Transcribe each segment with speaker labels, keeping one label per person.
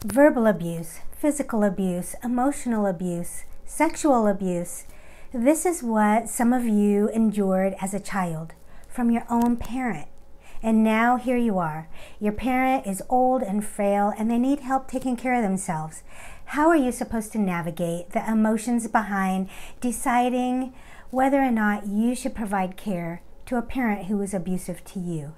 Speaker 1: Verbal abuse, physical abuse, emotional abuse, sexual abuse. This is what some of you endured as a child from your own parent. And now here you are. Your parent is old and frail and they need help taking care of themselves. How are you supposed to navigate the emotions behind deciding whether or not you should provide care to a parent who is abusive to you?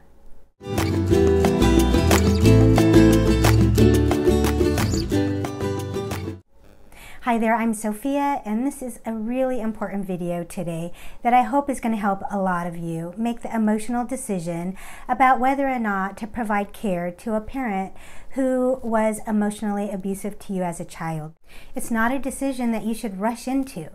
Speaker 1: Hi there, I'm Sophia, and this is a really important video today that I hope is going to help a lot of you make the emotional decision about whether or not to provide care to a parent who was emotionally abusive to you as a child. It's not a decision that you should rush into.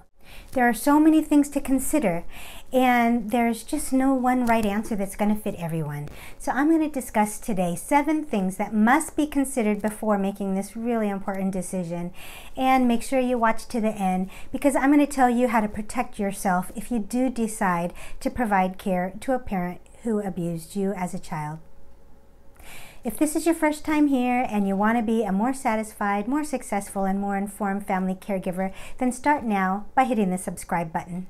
Speaker 1: There are so many things to consider, and there's just no one right answer that's going to fit everyone. So I'm going to discuss today 7 things that must be considered before making this really important decision. And make sure you watch to the end, because I'm going to tell you how to protect yourself if you do decide to provide care to a parent who abused you as a child. If this is your first time here and you want to be a more satisfied, more successful, and more informed family caregiver, then start now by hitting the subscribe button.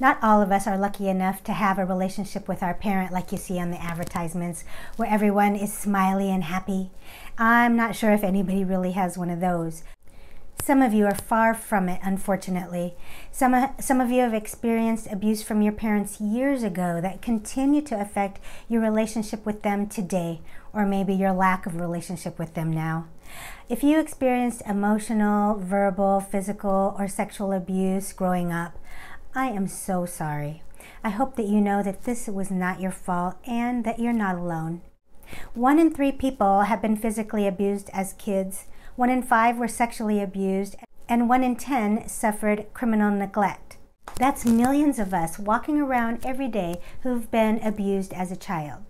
Speaker 1: Not all of us are lucky enough to have a relationship with our parent like you see on the advertisements, where everyone is smiley and happy. I'm not sure if anybody really has one of those. Some of you are far from it, unfortunately. Some of you have experienced abuse from your parents years ago that continue to affect your relationship with them today, or maybe your lack of relationship with them now. If you experienced emotional, verbal, physical, or sexual abuse growing up, I am so sorry. I hope that you know that this was not your fault and that you're not alone. 1 in 3 people have been physically abused as kids. 1 in 5 were sexually abused, and 1 in 10 suffered criminal neglect. That's millions of us walking around every day who've been abused as a child.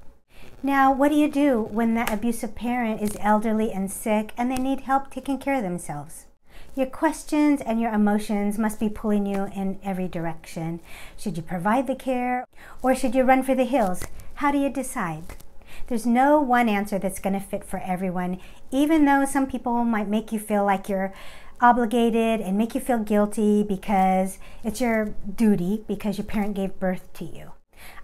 Speaker 1: Now, what do you do when that abusive parent is elderly and sick and they need help taking care of themselves? Your questions and your emotions must be pulling you in every direction. Should you provide the care, or should you run for the hills? How do you decide? There's no one answer that's going to fit for everyone, even though some people might make you feel like you're obligated and make you feel guilty because it's your duty because your parent gave birth to you.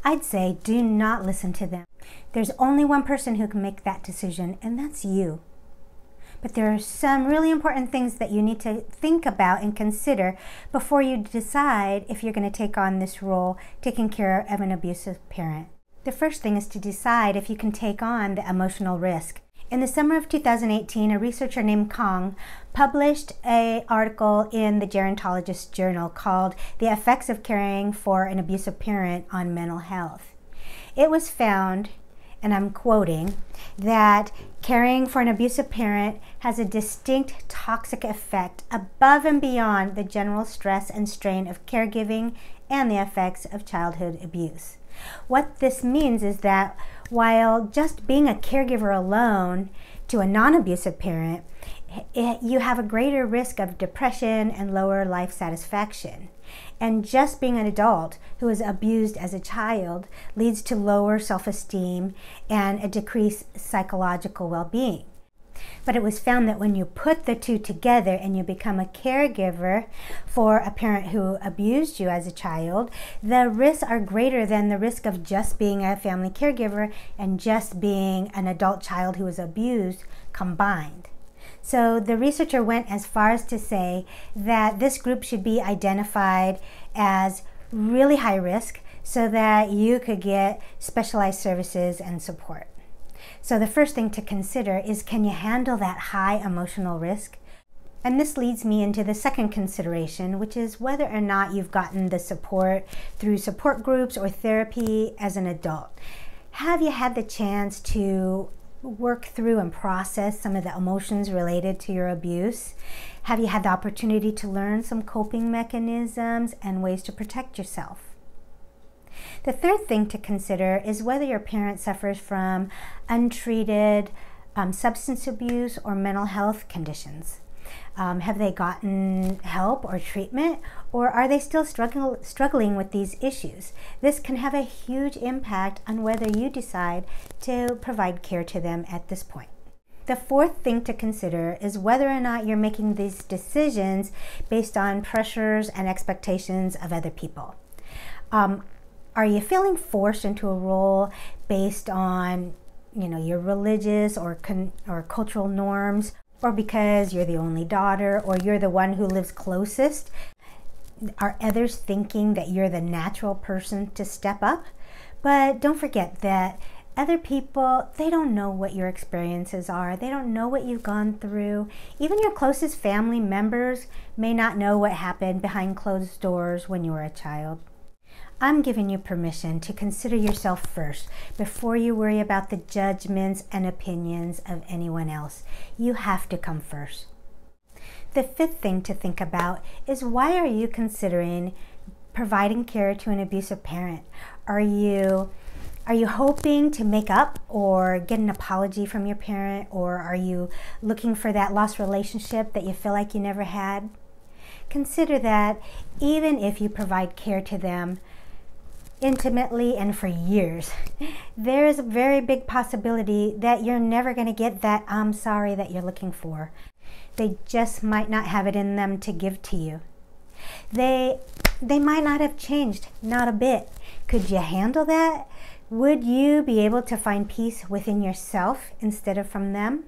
Speaker 1: I'd say do not listen to them. There's only one person who can make that decision, and that's you. But there are some really important things that you need to think about and consider before you decide if you're going to take on this role, taking care of an abusive parent. The first thing is to decide if you can take on the emotional risk. In the summer of 2018, a researcher named Kong published an article in the Gerontologist Journal called "The Effects of Caring for an Abusive Parent on Mental Health." It was found, and I'm quoting, that caring for an abusive parent has a distinct toxic effect above and beyond the general stress and strain of caregiving and the effects of childhood abuse. What this means is that while just being a caregiver alone to a non-abusive parent, you have a greater risk of depression and lower life satisfaction. And just being an adult who is abused as a child leads to lower self-esteem and a decreased psychological well-being. But it was found that when you put the two together and you become a caregiver for a parent who abused you as a child, the risks are greater than the risk of just being a family caregiver and just being an adult child who was abused combined. So the researcher went as far as to say that this group should be identified as really high risk so that you could get specialized services and support. So the first thing to consider is, can you handle that high emotional risk? And this leads me into the second consideration, which is whether or not you've gotten the support through support groups or therapy as an adult. Have you had the chance to work through and process some of the emotions related to your abuse? Have you had the opportunity to learn some coping mechanisms and ways to protect yourself? The third thing to consider is whether your parent suffers from untreated substance abuse or mental health conditions. Have they gotten help or treatment, or are they still struggling with these issues? This can have a huge impact on whether you decide to provide care to them at this point. The fourth thing to consider is whether or not you're making these decisions based on pressures and expectations of other people. Are you feeling forced into a role based on, your religious or cultural norms, or because you're the only daughter, or you're the one who lives closest? Are others thinking that you're the natural person to step up? But don't forget that other people, they don't know what your experiences are. They don't know what you've gone through. Even your closest family members may not know what happened behind closed doors when you were a child. I'm giving you permission to consider yourself first before you worry about the judgments and opinions of anyone else. You have to come first. The fifth thing to think about is, why are you considering providing care to an abusive parent? Are you hoping to make up or get an apology from your parent, or are you looking for that lost relationship that you feel like you never had? Consider that even if you provide care to them intimately and for years, there is a very big possibility that you're never going to get that "I'm sorry" that you're looking for. They just might not have it in them to give to you. They might not have changed, not a bit. Could you handle that? Would you be able to find peace within yourself instead of from them?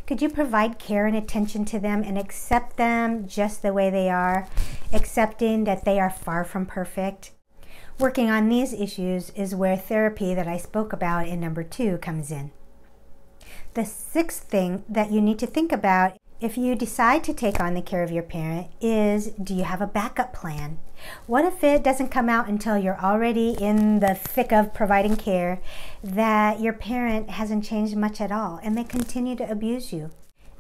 Speaker 1: Could you provide care and attention to them and accept them just the way they are, accepting that they are far from perfect? Working on these issues is where therapy that I spoke about in number 2 comes in. The sixth thing that you need to think about if you decide to take on the care of your parent is, do you have a backup plan? What if it doesn't come out until you're already in the thick of providing care that your parent hasn't changed much at all and they continue to abuse you?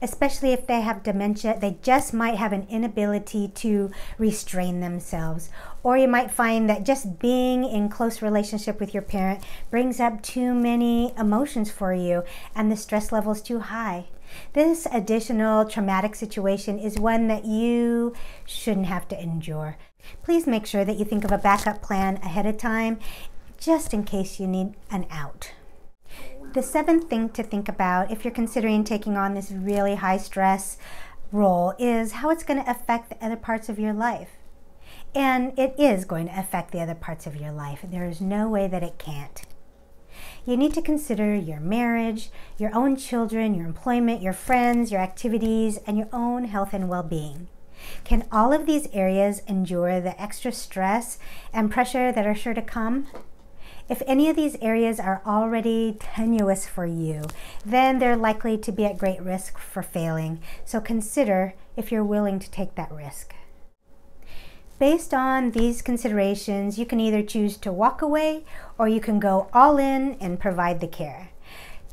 Speaker 1: Especially if they have dementia, they just might have an inability to restrain themselves. Or you might find that just being in close relationship with your parent brings up too many emotions for you and the stress level is too high. This additional traumatic situation is one that you shouldn't have to endure. Please make sure that you think of a backup plan ahead of time, just in case you need an out. The seventh thing to think about if you're considering taking on this really high stress role is how it's going to affect the other parts of your life. And it is going to affect the other parts of your life. There is no way that it can't. You need to consider your marriage, your own children, your employment, your friends, your activities, and your own health and well-being. Can all of these areas endure the extra stress and pressure that are sure to come? If any of these areas are already tenuous for you, then they're likely to be at great risk for failing. So consider if you're willing to take that risk. Based on these considerations, you can either choose to walk away or you can go all in and provide the care.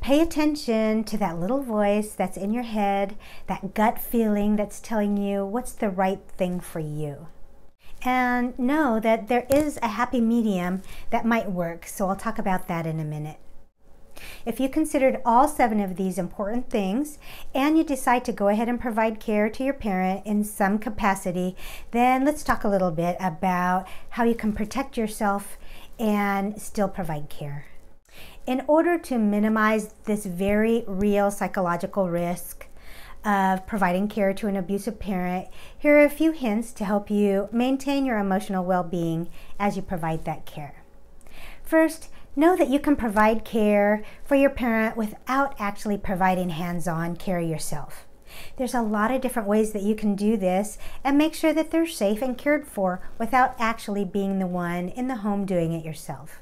Speaker 1: Pay attention to that little voice that's in your head, that gut feeling that's telling you what's the right thing for you. And know that there is a happy medium that might work, so I'll talk about that in a minute. If you considered all 7 of these important things and you decide to go ahead and provide care to your parent in some capacity, then let's talk a little bit about how you can protect yourself and still provide care. In order to minimize this very real psychological risk of providing care to an abusive parent, here are a few hints to help you maintain your emotional well-being as you provide that care. First, know that you can provide care for your parent without actually providing hands-on care yourself. There's a lot of different ways that you can do this and make sure that they're safe and cared for without actually being the one in the home doing it yourself.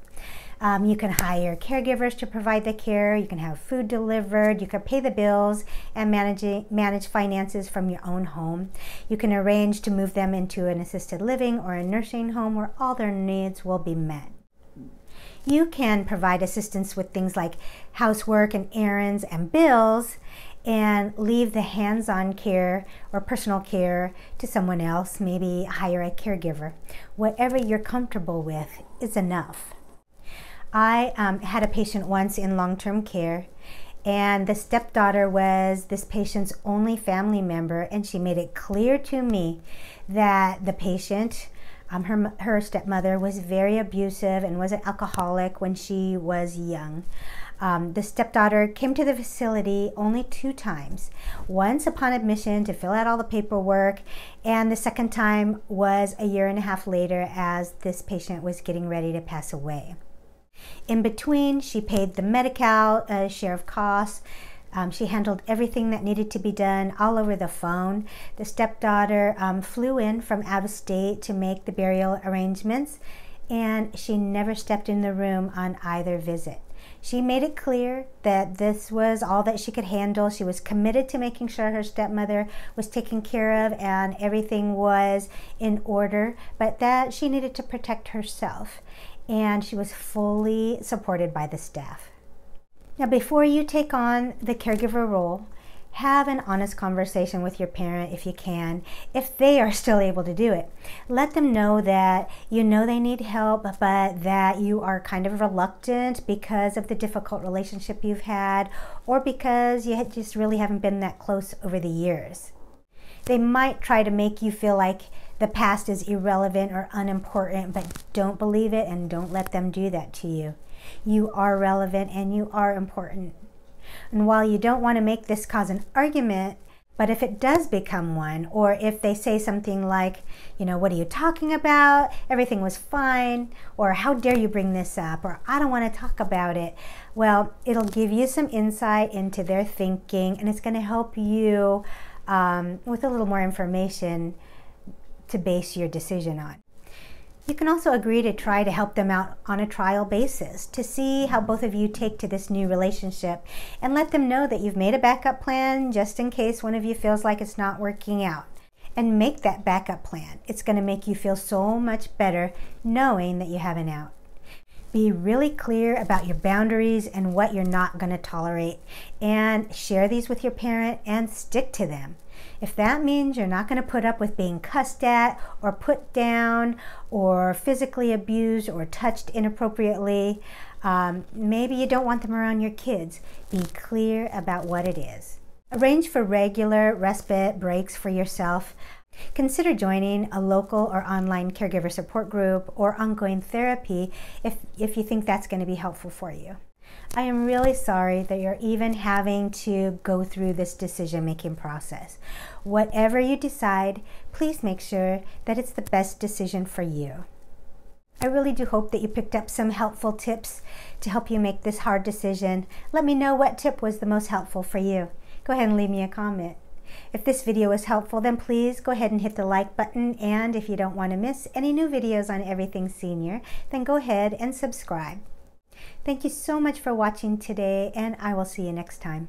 Speaker 1: You can hire caregivers to provide the care, you can have food delivered, you can pay the bills and manage finances from your own home. You can arrange to move them into an assisted living or a nursing home where all their needs will be met. You can provide assistance with things like housework and errands and bills, and leave the hands-on care or personal care to someone else, maybe hire a caregiver. Whatever you're comfortable with is enough. I had a patient once in long-term care, and the stepdaughter was this patient's only family member, and she made it clear to me that the patient, her stepmother, was very abusive and was an alcoholic when she was young. The stepdaughter came to the facility only 2 times. Once upon admission to fill out all the paperwork, and the second time was a 1.5 years later as this patient was getting ready to pass away. In between, she paid the Medi-Cal share of costs. She handled everything that needed to be done all over the phone. The stepdaughter flew in from out of state to make the burial arrangements, and she never stepped in the room on either visit. She made it clear that this was all that she could handle. She was committed to making sure her stepmother was taken care of and everything was in order, but that she needed to protect herself. And she was fully supported by the staff. Now, before you take on the caregiver role, have an honest conversation with your parent if you can, if they are still able to do it. Let them know that you know they need help, but that you are kind of reluctant because of the difficult relationship you've had, or because you just really haven't been that close over the years. They might try to make you feel like the past is irrelevant or unimportant, but don't believe it and don't let them do that to you. You are relevant and you are important. And while you don't want to make this cause an argument, but if it does become one, or if they say something like, you know, what are you talking about? Everything was fine, or how dare you bring this up, or I don't want to talk about it. Well, it'll give you some insight into their thinking, and it's going to help you with a little more information to base your decision on. You can also agree to try to help them out on a trial basis to see how both of you take to this new relationship, and let them know that you've made a backup plan just in case one of you feels like it's not working out. And make that backup plan. It's going to make you feel so much better knowing that you have an out. Be really clear about your boundaries and what you're not going to tolerate, and share these with your parent and stick to them. If that means you're not going to put up with being cussed at or put down or physically abused or touched inappropriately, maybe you don't want them around your kids. Be clear about what it is. Arrange for regular respite breaks for yourself. Consider joining a local or online caregiver support group or ongoing therapy if you think that's going to be helpful for you. I am really sorry that you're even having to go through this decision-making process. Whatever you decide, please make sure that it's the best decision for you. I really do hope that you picked up some helpful tips to help you make this hard decision. Let me know what tip was the most helpful for you. Go ahead and leave me a comment. If this video was helpful, then please go ahead and hit the like button, and if you don't want to miss any new videos on everything senior, then go ahead and subscribe. Thank you so much for watching today, and I will see you next time.